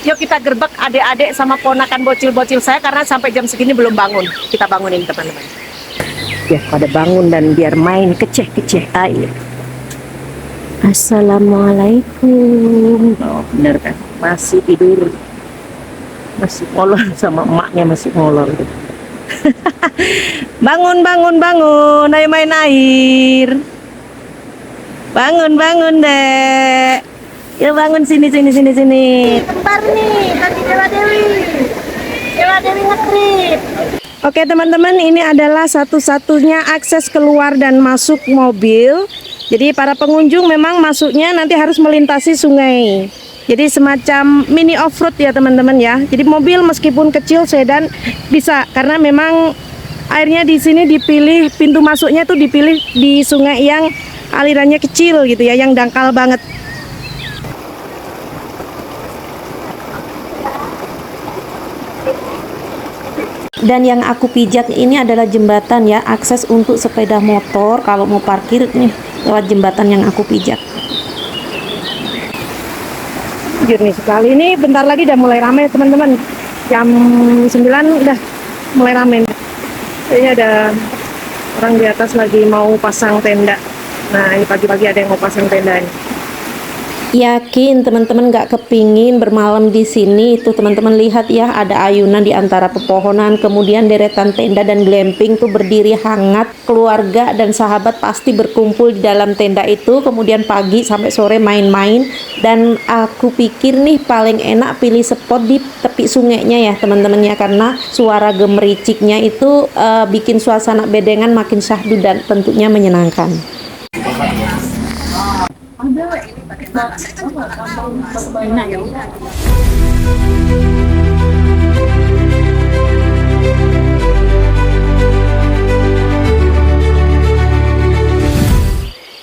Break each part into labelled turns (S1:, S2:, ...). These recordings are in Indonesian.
S1: Yuk kita gerbek adik-adik sama ponakan bocil-bocil saya karena sampai jam segini belum bangun. Kita bangunin teman-teman. Ya pada bangun dan biar main keceh-keceh air. Assalamualaikum. Oh bener kan? Masih tidur. Masih ngolor sama emaknya masih ngolor. Bangun, bangun, bangun. Ayo main air. Bangun, bangun, Dek. Yuk bangun sini. Kembar nih, tadi Dewa Dewi. Dewa Dewi ngetrip. Oke teman-teman, ini adalah satu-satunya akses keluar dan masuk mobil. Jadi para pengunjung memang masuknya nanti harus melintasi sungai. Jadi semacam mini off-road ya teman-teman ya. Jadi mobil meskipun kecil sedan bisa karena memang airnya di sini dipilih pintu masuknya itu dipilih di sungai yang alirannya kecil gitu ya, yang dangkal banget. Dan yang aku pijak ini adalah jembatan ya, akses untuk sepeda motor kalau mau parkir nih lewat jembatan yang aku pijak. Jernih sekali, ini bentar lagi udah mulai ramai teman-teman. Jam 9 udah mulai ramai. Kayaknya ada orang di atas lagi mau pasang tenda. Nah ini pagi-pagi ada yang mau pasang tenda ini. Yakin teman-teman nggak kepingin bermalam di sini. Tuh teman-teman lihat ya, ada ayunan di antara pepohonan, kemudian deretan tenda dan glamping tuh berdiri hangat. Keluarga dan sahabat pasti berkumpul di dalam tenda itu, kemudian pagi sampai sore main-main. Dan aku pikir nih paling enak pilih spot di tepi sungainya ya teman-teman ya, karena suara gemericiknya itu bikin suasana bedengan makin syahdu dan tentunya menyenangkan.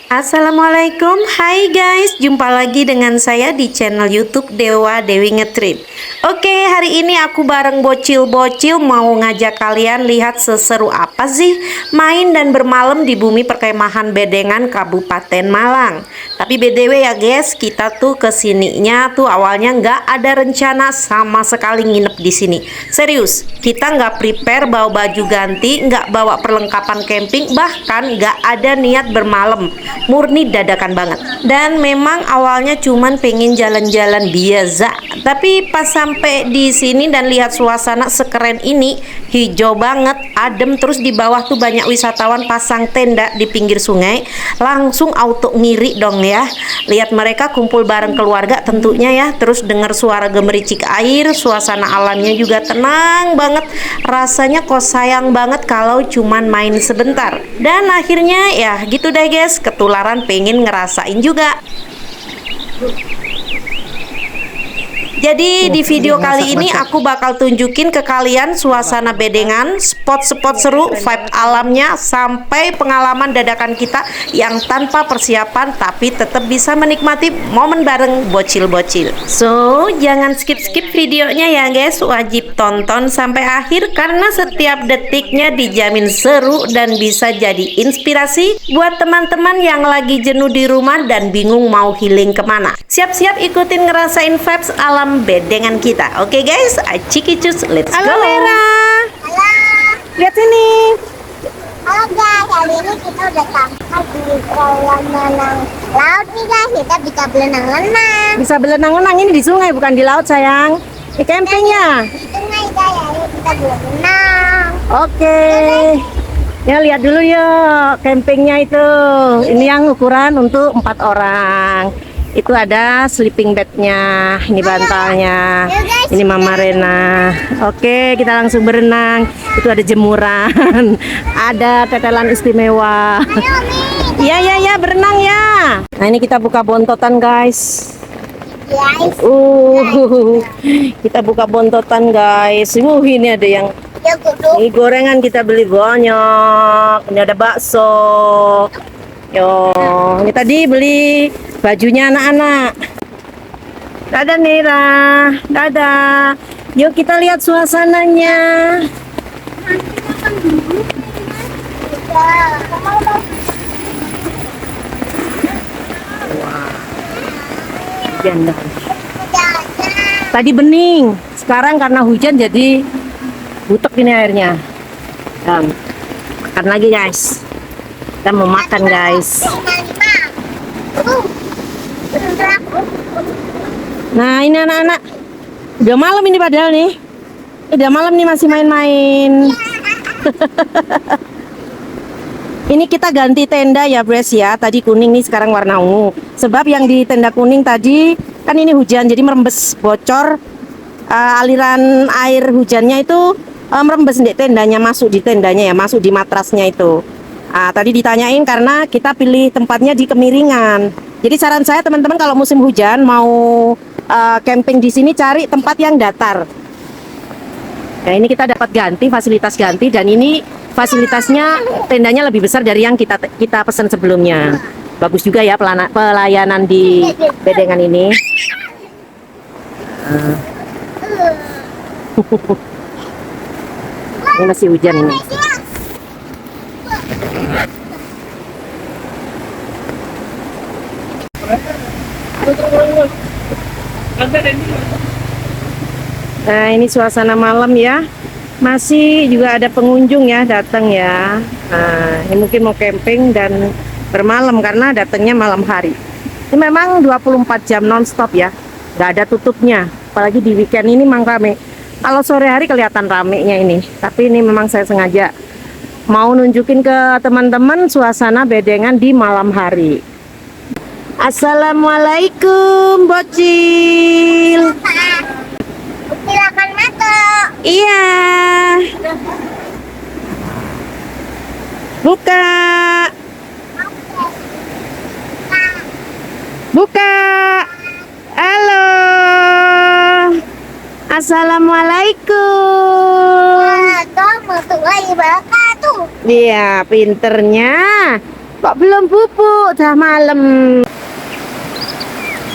S1: Assalamualaikum, hai guys, jumpa lagi dengan saya di channel YouTube Dewa Dewi Ngetrip. Oke, hari ini aku bareng bocil-bocil mau ngajak kalian lihat seseru apa sih main dan bermalam di bumi perkemahan Bedengan Kabupaten Malang. Tapi BTW ya guys, kita tuh kesininya tuh awalnya nggak ada rencana sama sekali nginep di sini. Serius, kita nggak prepare bawa baju ganti, nggak bawa perlengkapan camping, bahkan nggak ada niat bermalam. Murni dadakan banget. Dan memang awalnya cuman pengen jalan-jalan biasa, tapi pas sampai di sini dan lihat suasana sekeren ini, hijau banget, adem, terus di bawah tuh banyak wisatawan pasang tenda di pinggir sungai, langsung auto ngiri dong ya. Lihat mereka kumpul bareng keluarga tentunya ya, terus dengar suara gemericik air, suasana alamnya juga tenang banget. Rasanya kok sayang banget kalau cuman main sebentar. Dan akhirnya ya gitu deh guys, ketularan pengen ngerasain juga. Jadi di video kali ini aku bakal tunjukin ke kalian suasana Bedengan, spot-spot seru, vibe alamnya, sampai pengalaman dadakan kita yang tanpa persiapan tapi tetap bisa menikmati momen bareng bocil-bocil. So, jangan skip-skip videonya ya guys, wajib tonton sampai akhir karena setiap detiknya dijamin seru dan bisa jadi inspirasi buat teman-teman yang lagi jenuh di rumah dan bingung mau healing kemana. Siap-siap ikutin ngerasain vibes alam Bedengan kita. Oke guys, acikicus, let's go. Halo Lera.
S2: Halo.
S1: Lihat sini.
S2: Halo guys, hari ini kita udah sampai di kolam renang laut nih guys. Kita bisa berenang-renang.
S1: Bisa berenang-renang, ini di sungai bukan di laut sayang. Di campingnya.
S2: Di sungai guys, ayo kita berenang.
S1: Oke. Ya lihat dulu yuk campingnya itu. Ini yang ukuran untuk 4 orang. Itu ada sleeping bednya, ini bantalnya, ini Mama Rena. Oke, kita langsung berenang. Itu ada jemuran, ada tetelan istimewa. Ya, berenang ya. Nah ini kita buka bontotan guys.
S2: Guys.
S1: Kita buka bontotan guys. Ini ada yang ini gorengan kita beli banyak. Ini ada bakso. Yo, ini tadi beli bajunya anak-anak. Dadah Nera, dadah. Yuk kita lihat suasananya.
S3: hujan guys. Tadi bening, sekarang karena hujan jadi butek ini airnya. Dan makan lagi guys. Kita mau makan guys. Nah ini anak-anak, udah malam ini padahal nih. Udah malam nih masih main-main. Ini kita ganti tenda ya Bres ya. Tadi kuning nih sekarang warna ungu. Sebab yang di tenda kuning tadi kan ini hujan jadi merembes, bocor. Aliran air hujannya itu merembes di tendanya, masuk di tendanya ya, masuk di matrasnya itu. Tadi ditanyain karena kita pilih tempatnya di Kemiringan. Jadi saran saya teman-teman kalau musim hujan mau camping di sini cari tempat yang datar. Nah ini kita dapat ganti, fasilitas ganti, dan ini fasilitasnya tendanya lebih besar dari yang kita pesan sebelumnya. Bagus juga ya pelayanan di Bedengan ini. Ini masih hujan ini. Nah ini suasana malam ya. Masih juga ada pengunjung ya datang ya. Nah ini mungkin mau camping dan bermalam karena datangnya malam hari. Ini memang 24 jam nonstop ya, nggak ada tutupnya. Apalagi di weekend ini memang rame. Kalau sore hari kelihatan ramenya ini, tapi ini memang saya sengaja mau nunjukin ke teman-teman suasana Bedengan di malam hari. Assalamualaikum bocil.
S2: Silakan masuk.
S3: Iya. Buka. Buka. Halo. Assalamualaikum.
S2: Warahmatullahi wabarakatuh.
S3: Iya, pinternya. Kok belum pupuk, dah malam.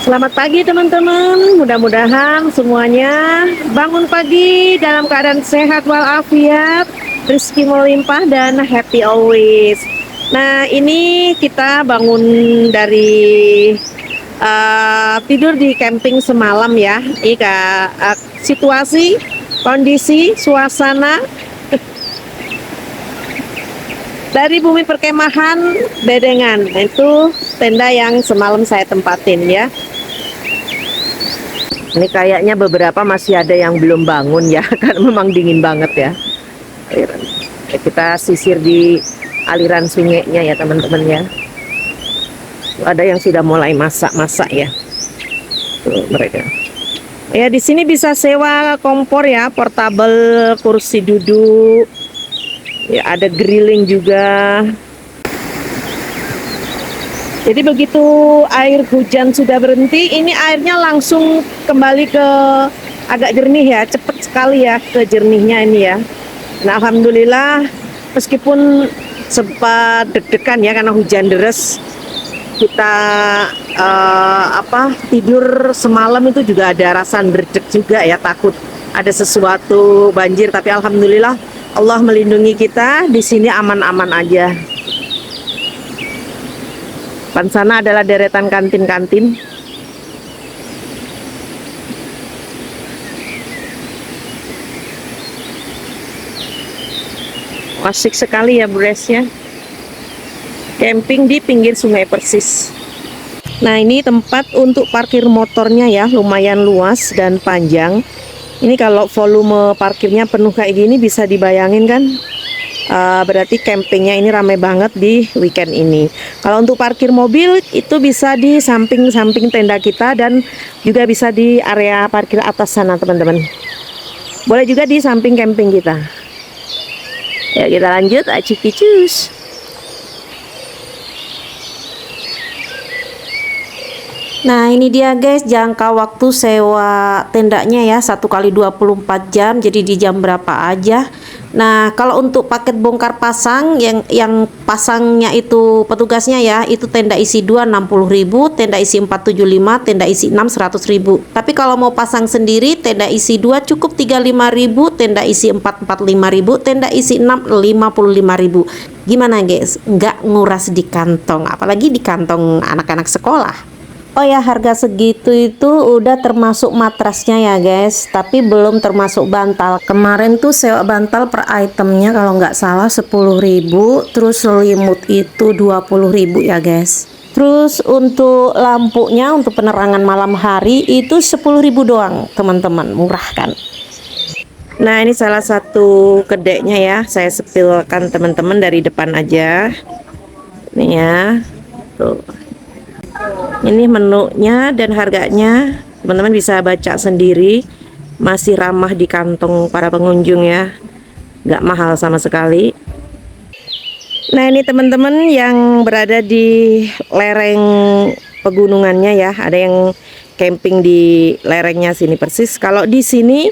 S3: Selamat pagi teman-teman. Mudah-mudahan semuanya bangun pagi dalam keadaan sehat walafiat, rezeki melimpah dan happy always. Nah, ini kita bangun dari tidur di camping semalam ya. Ini situasi, kondisi, suasana dari bumi perkemahan Bedengan. Nah, itu tenda yang semalam saya tempatin ya. Ini kayaknya beberapa masih ada yang belum bangun ya, karena memang dingin banget ya. Kita sisir di aliran sungainya ya teman-teman ya. Ada yang sudah mulai masak-masak ya. Tuh, mereka. Ya di sini bisa sewa kompor ya, portable, kursi duduk. Ya ada grilling juga. Jadi begitu air hujan sudah berhenti, ini airnya langsung kembali ke agak jernih ya, cepet sekali ya ke jernihnya ini ya. Nah alhamdulillah meskipun sempat deg-degan ya karena hujan deras, kita tidur semalam itu juga ada rasa berdek juga ya, takut ada sesuatu banjir, tapi alhamdulillah Allah melindungi kita, di sini aman-aman aja. Depan sana adalah deretan kantin-kantin. Asik sekali ya Bres ya. Camping di pinggir sungai persis. Nah ini tempat untuk parkir motornya ya, lumayan luas dan panjang. Ini kalau volume parkirnya penuh kayak gini bisa dibayangin kan. Berarti campingnya ini ramai banget di weekend ini. Kalau untuk parkir mobil itu bisa di samping-samping tenda kita dan juga bisa di area parkir atas sana teman-teman. Boleh juga di samping camping kita. Ya kita lanjut, acikicus.
S1: Nah ini dia guys jangka waktu sewa tendanya ya, 1 kali 24 jam, jadi di jam berapa aja. Nah kalau untuk paket bongkar pasang yang pasangnya itu petugasnya ya, itu tenda isi 2 60.000, tenda isi 4 75, tenda isi 6 100.000. Tapi kalau mau pasang sendiri tenda isi 2 cukup 35.000, tenda isi 4 45.000, tenda isi 6 55.000. Gimana guys? Nggak nguras di kantong, apalagi di kantong anak-anak sekolah. Oh ya, harga segitu itu udah termasuk matrasnya ya guys, tapi belum termasuk bantal. Kemarin tuh sewa bantal per itemnya kalau nggak salah 10.000, terus selimut itu 20.000 ya guys. Terus untuk lampunya, untuk penerangan malam hari itu 10.000 doang teman-teman, murah kan. Nah ini salah satu kedainya ya, saya sepilkan teman-teman dari depan aja. Nih ya, tuh. Ini menunya dan harganya teman-teman bisa baca sendiri, masih ramah di kantong para pengunjung ya, nggak mahal sama sekali. Nah ini teman-teman yang berada di lereng pegunungannya ya, ada yang camping di lerengnya sini persis. Kalau di sini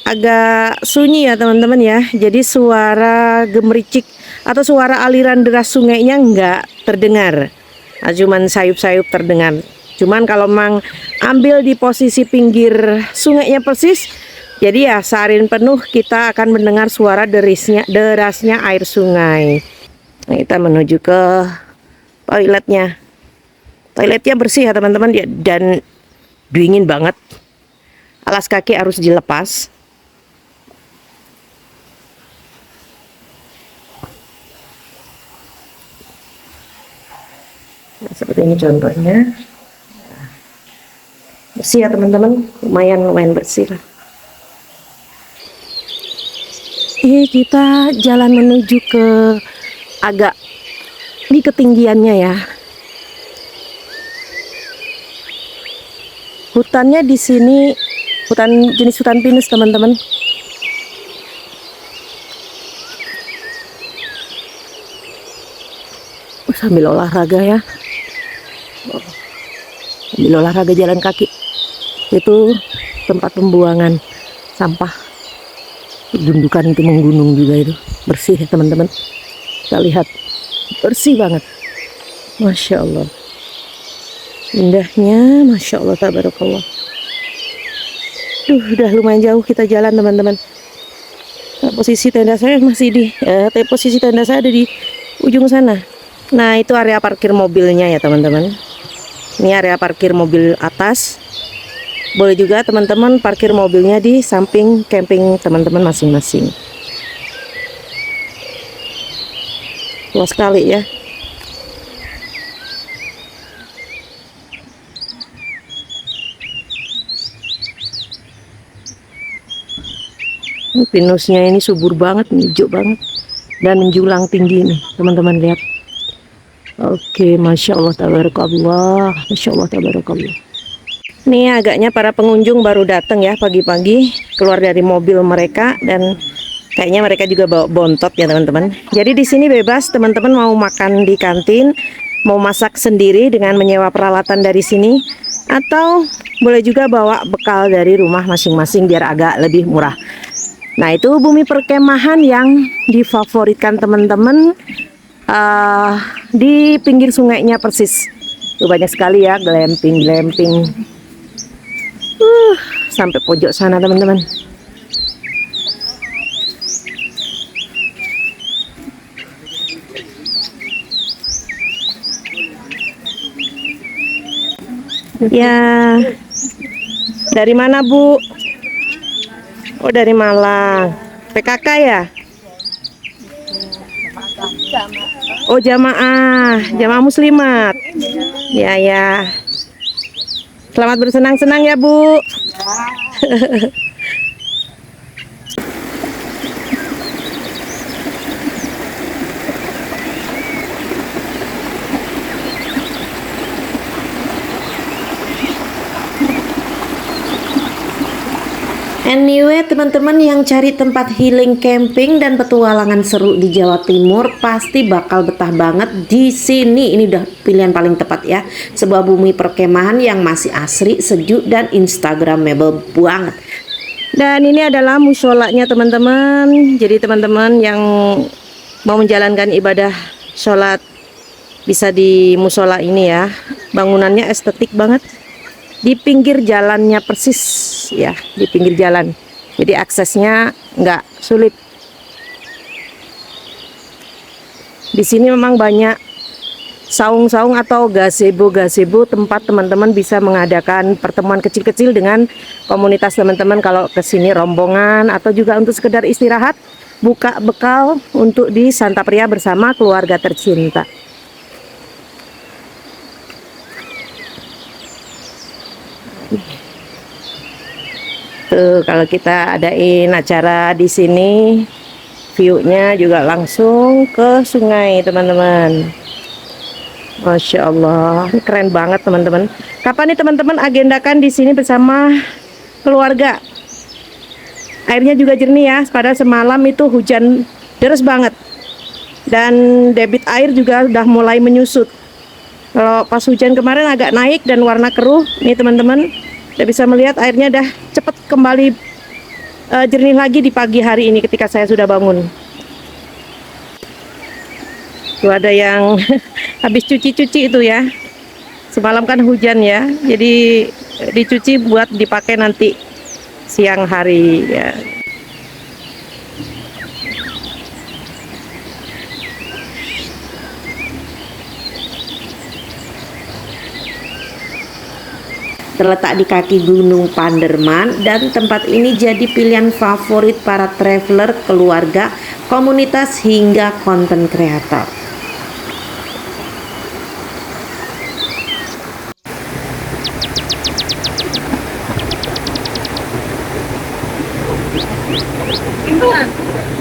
S1: agak sunyi ya teman-teman ya, jadi suara gemericik atau suara aliran deras sungainya nggak terdengar. Nah, cuman sayup-sayup terdengar. Cuman kalau memang ambil di posisi pinggir sungainya persis, jadi ya seharian penuh kita akan mendengar suara derasnya air sungai. Nah, kita menuju ke toiletnya. Toiletnya bersih ya teman-teman dan dingin banget. Alas kaki harus dilepas. Nah, seperti ini contohnya. Bersih ya teman-teman, lumayan bersih lah. Ini kita jalan menuju ke agak di ketinggiannya ya. Hutannya di sini jenis hutan pinus teman-teman. Sambil olahraga ya. Sambil olahraga jalan kaki. Itu tempat pembuangan sampah. Gundukan itu menggunung juga itu. Bersih ya teman-teman. Kita lihat. Bersih banget. Masya Allah. Indahnya. Masya Allah. Tabarakallah. Udah lumayan jauh kita jalan teman-teman. Nah, posisi tenda saya masih posisi tenda saya ada di ujung sana. Nah itu area parkir mobilnya ya teman-teman. Ini area parkir mobil atas. Boleh juga teman-teman parkir mobilnya di samping camping teman-teman masing-masing. Luas sekali ya. Pinusnya ini subur banget, hijau banget dan menjulang tinggi nih teman-teman lihat. Oke, masya Allah tabarakallah, masya Allah tabarakallah. Nih agaknya para pengunjung baru datang ya pagi-pagi, keluar dari mobil mereka dan kayaknya mereka juga bawa bontot ya teman-teman. Jadi di sini bebas teman-teman mau makan di kantin, mau masak sendiri dengan menyewa peralatan dari sini, atau boleh juga bawa bekal dari rumah masing-masing biar agak lebih murah. Nah itu bumi perkemahan yang difavoritkan teman-teman di pinggir sungainya persis. Tuh banyak sekali ya glamping sampai pojok sana teman-teman. Ya, dari mana Bu? Oh dari Malang. PKK ya? Oh jamaah muslimat. Ya ya. Selamat bersenang-senang ya Bu. Anyway teman-teman yang cari tempat healing camping dan petualangan seru di Jawa Timur pasti bakal betah banget di sini. Ini udah pilihan paling tepat ya. Sebuah bumi perkemahan yang masih asri, sejuk dan instagramable banget.
S3: Dan ini adalah musholanya teman-teman. Jadi teman-teman yang mau menjalankan ibadah sholat bisa di musola ini ya. Bangunannya estetik banget. Di pinggir jalannya persis ya, di pinggir jalan. Jadi aksesnya nggak sulit. Di sini memang banyak saung-saung atau gazebo tempat teman-teman bisa mengadakan pertemuan kecil-kecil dengan komunitas teman-teman kalau ke sini rombongan atau juga untuk sekedar istirahat, buka bekal untuk di Santa Pria bersama keluarga tercinta. Tuh, kalau kita adain acara di sini, view-nya juga langsung ke sungai, teman-teman. Masya Allah, ini keren banget, teman-teman. Kapan nih teman-teman agendakan di sini bersama keluarga? Airnya juga jernih ya, padahal semalam itu hujan deras banget. Dan debit air juga udah mulai menyusut. Kalau pas hujan kemarin agak naik dan warna keruh, nih teman-teman, udah bisa melihat airnya udah cepet kembali jernih lagi di pagi hari ini ketika saya sudah bangun. Tuh ada yang habis cuci-cuci itu ya. Semalam kan hujan ya, jadi dicuci buat dipakai nanti siang hari ya.
S1: Terletak di kaki Gunung Panderman dan tempat ini jadi pilihan favorit para traveler, keluarga, komunitas hingga konten kreator.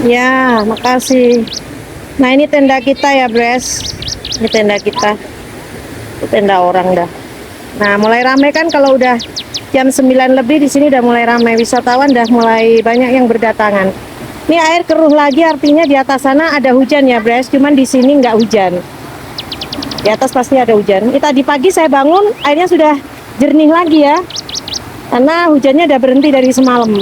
S3: Ya, makasih. Nah, ini tenda kita ya, Bres. Ini tenda kita. Itu tenda orang dah. Nah, mulai ramai kan kalau udah jam 9 lebih di sini udah mulai ramai. Wisatawan udah mulai banyak yang berdatangan. Ini air keruh lagi, artinya di atas sana ada hujan ya, Bres. Cuman di sini nggak hujan. Di atas pasti ada hujan. Ini tadi pagi saya bangun, airnya sudah jernih lagi ya. Karena hujannya udah berhenti dari semalam.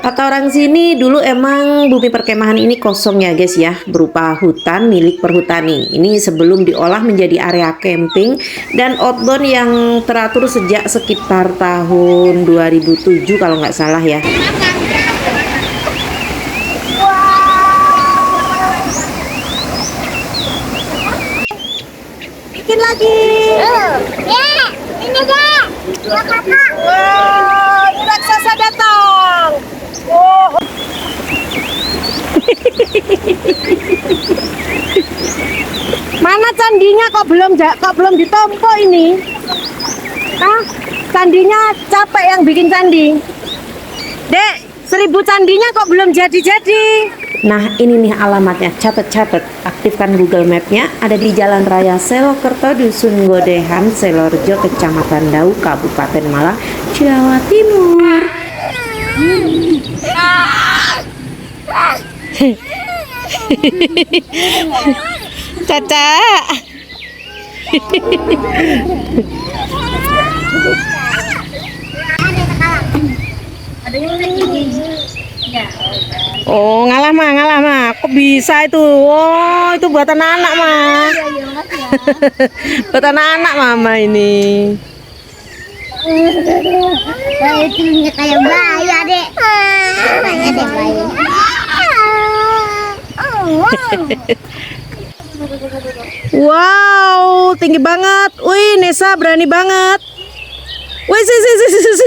S1: Kata orang sini dulu emang bumi perkemahan ini kosong ya guys ya, berupa hutan milik perhutani. Ini sebelum diolah menjadi area camping dan outbound yang teratur sejak sekitar tahun 2007 kalau nggak salah ya.
S3: Bikin lagi.
S2: Ya, ini deh. Ya, kakak.
S3: Wow, raksasa datang. Oh. Mana candinya kok belum ditompo ini? Ah, candinya capek yang bikin candi. Dek, 1000 candinya kok belum jadi-jadi.
S1: Nah ini nih alamatnya, catat-catat, aktifkan Google Map-nya, ada di Jalan Raya Selokerto, Dusun Godehan, Selorjo, Kecamatan Dau, Kabupaten Malang, Jawa Timur.
S3: Caca. Oh, ngalah mah. Kok bisa itu? Oh, itu buatan anak mah. Buatan anak mama ini.
S2: Itu kayak bayi adek. Bayi adek bayi.
S3: Wow, tinggi banget. Wih, Nesa berani banget. Wih, sis.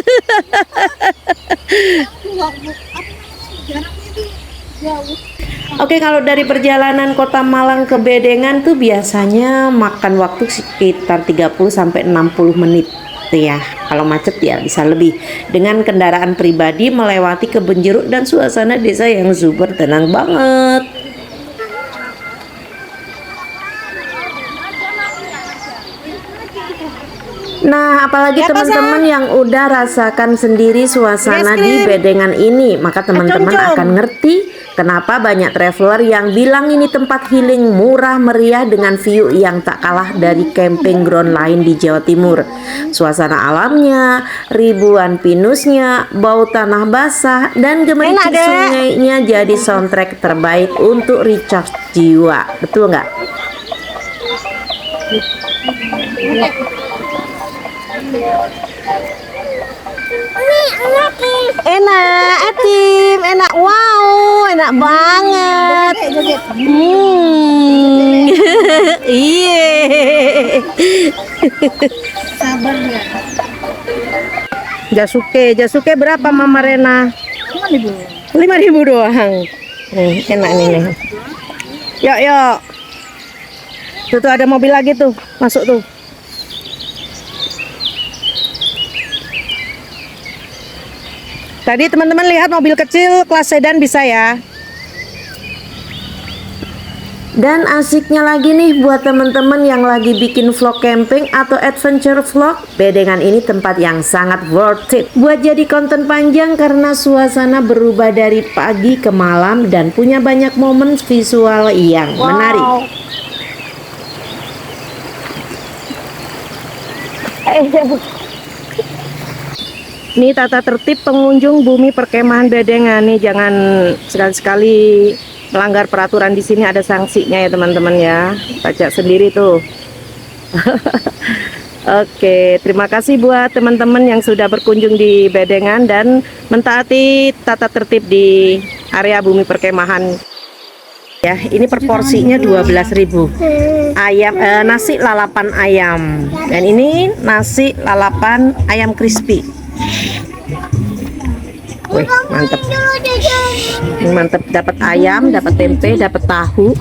S1: Oke, kalau dari perjalanan Kota Malang ke Bedengan tuh biasanya makan waktu sekitar 30-60 menit ya. Kalau macet ya bisa lebih. Dengan kendaraan pribadi melewati kebun jeruk dan suasana desa yang super tenang banget. Nah, apalagi teman-teman yang udah rasakan sendiri suasana di Bedengan ini, maka teman-teman akan ngerti kenapa banyak traveler yang bilang ini tempat healing murah meriah dengan view yang tak kalah dari camping ground lain di Jawa Timur. Suasana alamnya, ribuan pinusnya, bau tanah basah, dan gemericik sungainya jadi soundtrack terbaik untuk recharge jiwa. Betul nggak?
S2: Ini enak nih.
S3: Enak, Etim, enak. Wow, enak banget. Iya.
S2: Sabarnya.
S3: Jasuke berapa Mama Rena? 5.000 doang. Enak nih. Yuk. Tuh ada mobil lagi tuh, masuk tuh. Tadi teman-teman lihat mobil kecil kelas sedan bisa ya.
S1: Dan asiknya lagi nih buat teman-teman yang lagi bikin vlog camping atau adventure vlog, Bedengan ini tempat yang sangat worth it buat jadi konten panjang karena suasana berubah dari pagi ke malam dan punya banyak momen visual yang menarik.
S3: Ini tata tertib pengunjung Bumi Perkemahan Bedengan nih, jangan sekali-sekali melanggar peraturan. Di sini ada sanksinya ya teman-teman ya, pajak sendiri tuh. Oke, terima kasih buat teman-teman yang sudah berkunjung di Bedengan dan mentaati tata tertib di area Bumi Perkemahan. Ya, ini per porsinya 12.000. Ayam nasi lalapan ayam. Dan ini nasi lalapan ayam crispy. Wih, mantep. Ini mantep, dapat ayam, dapat tempe, dapat tahu,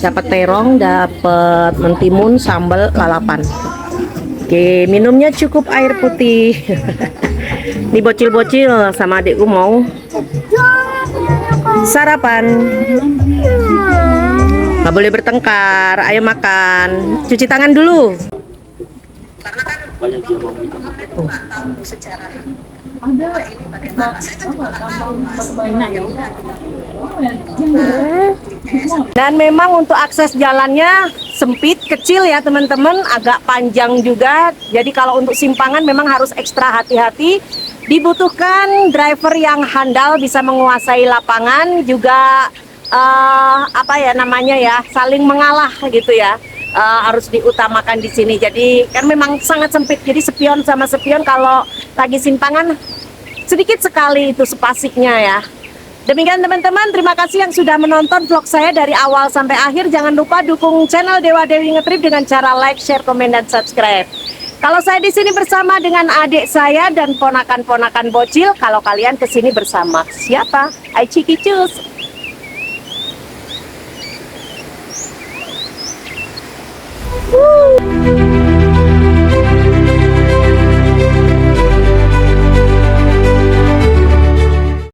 S3: dapat terong, dapat mentimun, sambal lalapan. Oke, minumnya cukup air putih. Ini bocil-bocil sama adikku mau sarapan. Nggak boleh bertengkar, ayo makan. Cuci tangan dulu. Dan memang untuk akses jalannya sempit, kecil ya teman-teman, agak panjang juga. Jadi kalau untuk simpangan memang harus ekstra hati-hati. Dibutuhkan driver yang handal, bisa menguasai lapangan, juga apa ya namanya ya, saling mengalah gitu ya. Harus diutamakan di sini. Jadi kan memang sangat sempit. Jadi spion sama spion kalau lagi simpangan sedikit sekali itu sepasiknya ya. Demikian teman-teman, terima kasih yang sudah menonton vlog saya dari awal sampai akhir. Jangan lupa dukung channel Dewa Dewi Ngetrip dengan cara like, share, komen, dan subscribe. Kalau saya di sini bersama dengan adik saya dan ponakan-ponakan bocil, kalau kalian kesini bersama siapa? Ai Ciki Cus.